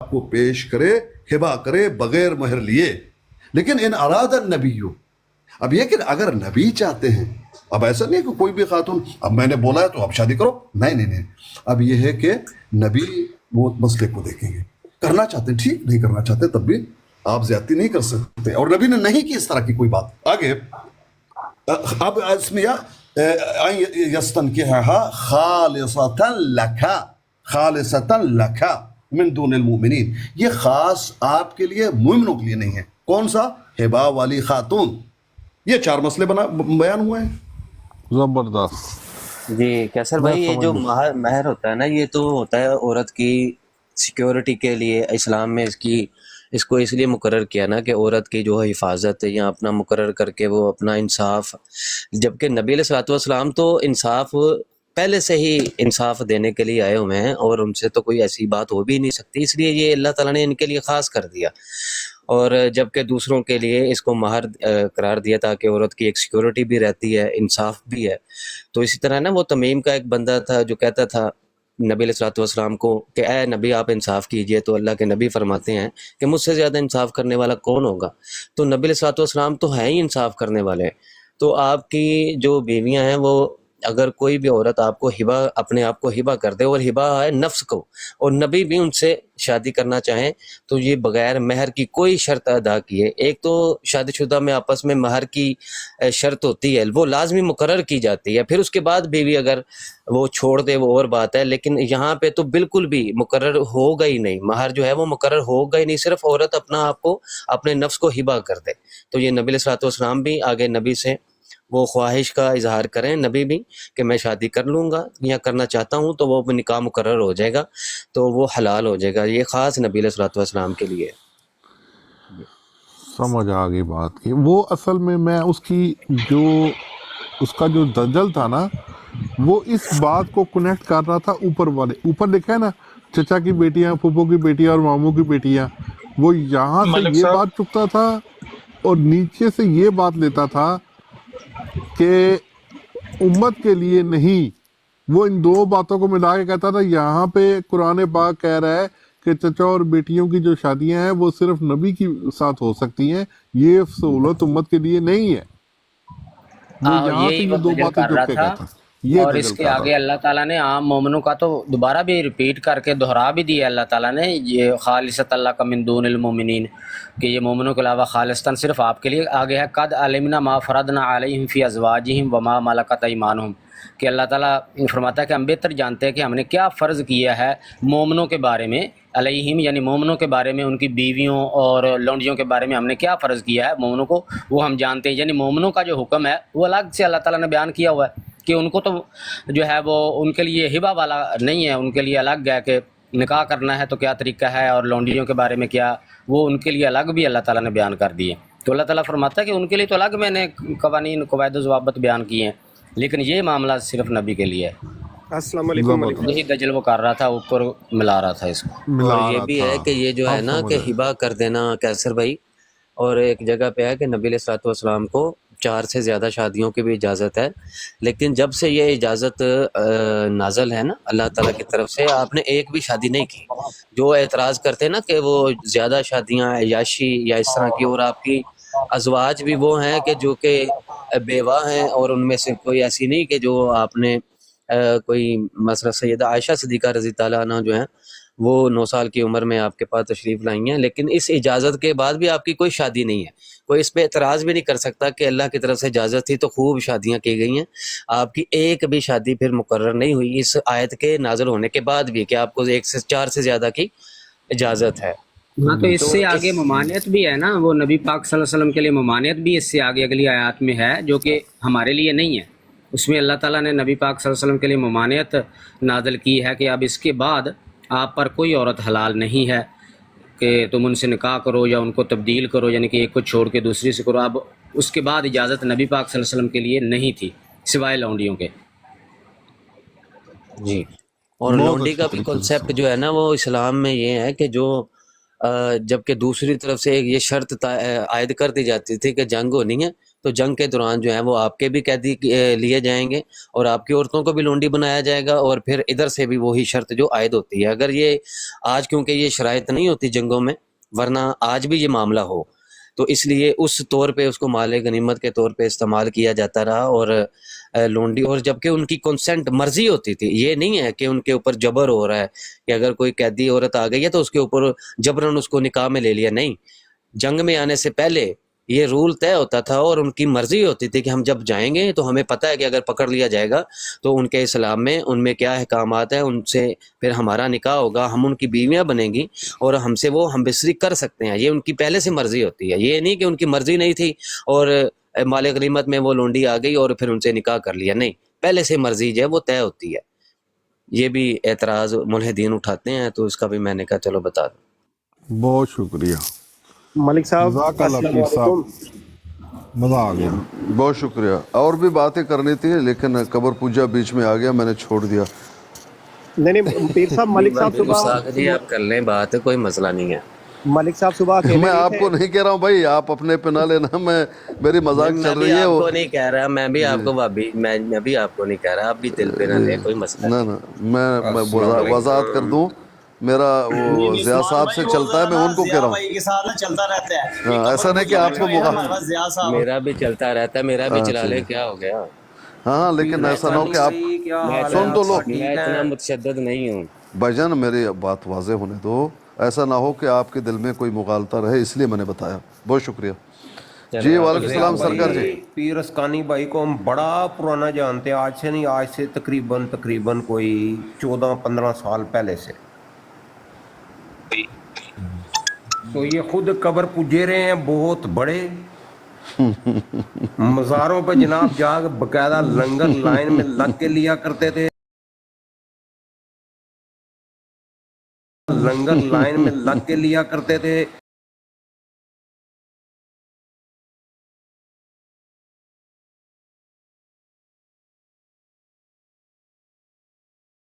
آپ کو پیش کرے، ہبا کرے بغیر مہر لیے. لیکن ان اراد النبی، اب یہ کہ اگر نبی چاہتے ہیں، اب ایسا نہیں کہ کوئی بھی خاتون اب میں نے بولا ہے تو اب شادی کرو، نہیں. اب یہ ہے کہ نبی وہ مسئلے کو دیکھیں گے. کرنا چاہتے ہیں ٹھیک، نہیں کرنا چاہتے تب بھی آپ زیادتی نہیں کر سکتے. اور نبی نے نہیں کی اس طرح کی کوئی بات. آگے اب اس میں یستنکحھا خالصۃ لک، خالصۃ لک من دون المؤمنین، یہ خاص آپ کے لیے مومنوں کے لیے نہیں ہے. کون سا؟ ہبا والی خاتون. یہ 4 مسئلے بیان ہوئے ہیں. زبردست. جی کیسر بھائی، یہ جو مہر ہوتا ہے نا، یہ تو ہوتا ہے عورت کی سیکیورٹی کے لیے. اسلام میں اس کو اس لیے مقرر کیا نا کہ عورت کی جو حفاظت یا اپنا مقرر کر کے وہ اپنا انصاف، جبکہ نبی علیہ الصلوۃ والسلام تو انصاف پہلے سے ہی انصاف دینے کے لیے آئے ہوئے ہیں، اور ان سے تو کوئی ایسی بات ہو بھی نہیں سکتی. اس لیے یہ اللہ تعالیٰ نے ان کے لیے خاص کر دیا، اور جبکہ دوسروں کے لیے اس کو مہر قرار دیا تاکہ عورت کی ایک سیکیورٹی بھی رہتی ہے، انصاف بھی ہے. تو اسی طرح نا وہ تمیم کا ایک بندہ تھا جو کہتا تھا نبی علیہ الصلوۃ والسلام کو کہ اے نبی آپ انصاف کیجئے، تو اللہ کے نبی فرماتے ہیں کہ مجھ سے زیادہ انصاف کرنے والا کون ہوگا. تو نبی علیہ الصلوۃ والسلام تو ہیں ہی انصاف کرنے والے. تو آپ کی جو بیویاں ہیں، وہ اگر کوئی بھی عورت آپ کو ہبا، اپنے آپ کو ہبا کر دے، اور ہبا ہے نفس کو، اور نبی بھی ان سے شادی کرنا چاہیں تو یہ بغیر مہر کی کوئی شرط ادا کیے. ایک تو شادی شدہ میں آپس میں مہر کی شرط ہوتی ہے، وہ لازمی مقرر کی جاتی ہے. پھر اس کے بعد بیوی اگر وہ چھوڑ دے وہ اور بات ہے، لیکن یہاں پہ تو بالکل بھی مقرر ہوگا ہی نہیں. مہر جو ہے وہ مقرر ہوگا ہی نہیں، صرف عورت اپنا آپ کو، اپنے نفس کو ہبا کر دے. تو یہ نبی علیہ الصلوۃ والسلام بھی آگے نبی سے وہ خواہش کا اظہار کریں، نبی بھی، کہ میں شادی کر لوں گا یا کرنا چاہتا ہوں، تو وہ نکاح مقرر ہو جائے گا، تو وہ حلال ہو جائے گا. یہ خاص نبی علیہ الصلوۃ والسلام کے لیے. سمجھ آ گئی بات کی. وہ اصل میں اس کا جو دجل تھا نا، وہ اس بات کو کنیکٹ کر رہا تھا اوپر لکھا ہے نا، چچا کی بیٹیاں، پھوپھو کی بیٹیاں اور ماموں کی بیٹیاں. وہ یہاں سے ملک یہ صاحب، بات چکتا تھا اور نیچے سے یہ بات لیتا تھا کہ امت کے لیے نہیں. وہ ان 2 باتوں کو ملا کے کہتا تھا. یہاں پہ قرآن پاک کہہ رہا ہے کہ چچا اور بیٹیوں کی جو شادیاں ہیں وہ صرف نبی کی ساتھ ہو سکتی ہیں، یہ سہولت امت کے لیے نہیں ہے. وہ یہاں سے یہی یہ وہ 2 دجل باتیں کر رہا چپ کے تھا. کہتا، یہ اور اس دجل کے کر رہا آگے تھا. اللہ تعالیٰ نے عام مومنوں کا تو دوبارہ بھی ریپیٹ کر کے دہرا بھی دیا اللہ تعالیٰ نے، یہ خالصۃ اللہ کا من دون المؤمنین، کہ یہ مومنوں کے علاوہ خالصتاً صرف آپ کے لیے. آگے ہے قد علمنا ما فرضنا علیہم فی ازواجہم وما ملکت ایمانہم، کہ اللہ تعالیٰ فرماتا ہے کہ ہم بہتر جانتے ہیں کہ ہم نے کیا فرض کیا ہے مومنوں کے بارے میں، علیہم یعنی مومنوں کے بارے میں، ان کی بیویوں اور لونڈیوں کے بارے میں ہم نے کیا فرض کیا ہے مومنوں کو، وہ ہم جانتے ہیں. یعنی مومنوں کا جو حکم ہے وہ الگ سے اللہ تعالیٰ نے بیان کیا ہوا ہے کہ ان کو تو جو ہے وہ ان کے لیے ہبا والا نہیں ہے، ان کے لیے الگ ہے کہ نکاح کرنا ہے تو کیا طریقہ ہے، اور لونڈیوں کے بارے میں کیا، وہ ان کے لیے الگ بھی اللہ تعالیٰ نے بیان کر دیے. تو اللہ تعالیٰ فرماتا ہے کہ ان کے لیے تو الگ میں نے قوانین، قواعد و ضوابط بیان کیے ہیں، لیکن یہ معاملہ صرف نبی کے لیے ہے. السلام علیکم ملک زبردست. صاحب. یہی دجل وہ کر رہا تھا، اوپر ملا رہا تھا اس کو. اور ملا یہ رہا بھی تھا. ہے کہ یہ جو ہے اب نا سمجھ کہ آئے. ہبا کر دینا کیسر بھائی، اور ایک جگہ پہ ہے کہ نبی علیہ الصلوۃ والسلام کو 4 سے زیادہ شادیوں کی بھی اجازت ہے، لیکن جب سے یہ اجازت نازل ہے نا اللہ تعالیٰ کی طرف سے، آپ نے ایک بھی شادی نہیں کی. جو اعتراض کرتے ہیں نا کہ وہ زیادہ شادیاں عیاشی یا اس طرح کی، اور آپ کی ازواج بھی وہ ہیں کہ جو کہ بیوہ ہیں، اور ان میں سے کوئی ایسی نہیں کہ جو آپ نے کوئی مثلا سیدہ عائشہ صدیقہ رضی تعالیٰ عنہ جو ہیں وہ 9 سال کی عمر میں آپ کے پاس تشریف لائی ہیں، لیکن اس اجازت کے بعد بھی آپ کی کوئی شادی نہیں ہے. کوئی اس پہ اعتراض بھی نہیں کر سکتا کہ اللہ کی طرف سے اجازت تھی تو خوب شادیاں کی گئی ہیں، آپ کی ایک بھی شادی پھر مقرر نہیں ہوئی اس آیت کے نازل ہونے کے بعد بھی کہ آپ کو 1 سے 4 سے زیادہ کی اجازت ہے. ہاں تو اس تو سے آگے ممانعت بھی ہے نا، وہ نبی پاک صلی اللہ علیہ وسلم کے لیے ممانعت بھی اس سے آگے اگلی آیات میں ہے جو کہ ہمارے لیے نہیں ہے. اس میں اللہ تعالیٰ نے نبی پاک صلی اللہ علیہ وسلم کے لیے ممانعت نازل کی ہے کہ اب اس کے بعد آپ پر کوئی عورت حلال نہیں ہے کہ تم ان سے نکاح کرو یا ان کو تبدیل کرو، یعنی کہ ایک کو چھوڑ کے دوسری سے کرو. اب اس کے بعد اجازت نبی پاک صلی اللہ علیہ وسلم کے لیے نہیں تھی سوائے لونڈیوں کے. جی، اور بہت لونڈی اچھے کا بھی طریقے سے کنسیپٹ سمجھ. جو ہے نا وہ اسلام میں یہ ہے کہ جو جبکہ دوسری طرف سے یہ شرط عائد کر دی جاتی تھی کہ جنگ ہونی ہے تو جنگ کے دوران جو ہیں وہ آپ کے بھی قیدی لیے جائیں گے اور آپ کی عورتوں کو بھی لونڈی بنایا جائے گا، اور پھر ادھر سے بھی وہی شرط جو عائد ہوتی ہے. اگر یہ آج کیونکہ یہ شرائط نہیں ہوتی جنگوں میں، ورنہ آج بھی یہ معاملہ ہو، تو اس لیے اس طور پہ اس کو مال غنیمت کے طور پہ استعمال کیا جاتا رہا. اور لونڈی، اور جبکہ ان کی کنسنٹ مرضی ہوتی تھی، یہ نہیں ہے کہ ان کے اوپر جبر ہو رہا ہے کہ اگر کوئی قیدی عورت آ گئی ہے تو اس کے اوپر جبراً اس کو نکاح میں لے لیا. نہیں، جنگ میں آنے سے پہلے یہ رول طے ہوتا تھا اور ان کی مرضی ہوتی تھی کہ ہم جب جائیں گے تو ہمیں پتہ ہے کہ اگر پکڑ لیا جائے گا تو ان کے اسلام میں ان میں کیا احکامات ہیں، ان سے پھر ہمارا نکاح ہوگا، ہم ان کی بیویاں بنیں گی اور ہم سے وہ ہم بستری کر سکتے ہیں. یہ ان کی پہلے سے مرضی ہوتی ہے، یہ نہیں کہ ان کی مرضی نہیں تھی اور مال غنیمت میں وہ لونڈی آ گئی اور پھر ان سے نکاح کر لیا. نہیں، پہلے سے مرضی جو ہے وہ طے ہوتی ہے. یہ بھی اعتراض ملحدین اٹھاتے ہیں، تو اس کا بھی میں نے کہا چلو بتا دوں. بہت شکریہ، ملک صاحب جزاک اللہ السلام پیر صاحب، علیکم. مزہ آ گیا. بہت شکریہ. اور بھی باتیں کرنی تھی لیکن قبر پوجا بیچ میں آ گیا، میں نے چھوڑ دیا. نہیں پیر صاحب، مصطفیٰ جی آپ کر لیں بات، کوئی مسئلہ نہیں ہے. ملک صاحب صبح اکیلے میں نہیں آپ تھے. کو نہیں کہہ رہا ہوں بھائی، آپ اپنے پہ نہ لینا، میری مذاق میں چل بھی رہی ہے آپ وہ. کو نہیں کہہ رہا، میں بھی آپ جی کو بھابی میں بھی آپ کو نہیں کہہ رہا، آپ بھی دل پہ نہ جی، لیں، کوئی مسئلہ نہ نہیں. نہ، میں السلام علیکم. وضاحت کر دوں، میرا وہ نہیں ضیاء عثمان صاحب بھائی، سے وہ چلتا ہے، ذرا میں نا ان کو کہہ ضیاء رہا بھائی کے ساتھ نا چلتا رہتا ہے. ہوں. یہ قبر ایسا نہیں کہ پوجا آپ بیٹھے کو ہوئے ہیں ہمارے پاس ضیاء صاحب. میرا بھی چلتا رہتا ہے، میرا بھی چلا لے، چلیے. کیا ہو گیا. ہاں لیکن میں ایسا نہ ہو کہ آپ بھائی کیا میں حال ہے؟ اتنا سن تو آپ لو ٹھیک میں اتنا ہیں؟ متشدد نہیں ہوں. بھجن، میری بات واضح ہونے دو. ایسا نہ ہو کہ آپ کے دل میں کوئی مغالطہ رہے، اس لیے میں نے بتایا. بہت شکریہ. جی چلو وعلیکم آگے ضیاء السلام سرکار جی. بھائی پیر اسکانی بھائی کو ہم بڑا پرانا جانتے ہیں، آج سے نہیں، آج سے تقریباً کوئی 14-15 سال پہلے سے. تو یہ خود قبر پجے رہے ہیں بہت بڑے، مزاروں پہ جناب جا کے باقاعدہ لنگر لائن میں لگ کے لیا کرتے تھے، لنگر لائن میں لگ کے لیا کرتے تھے.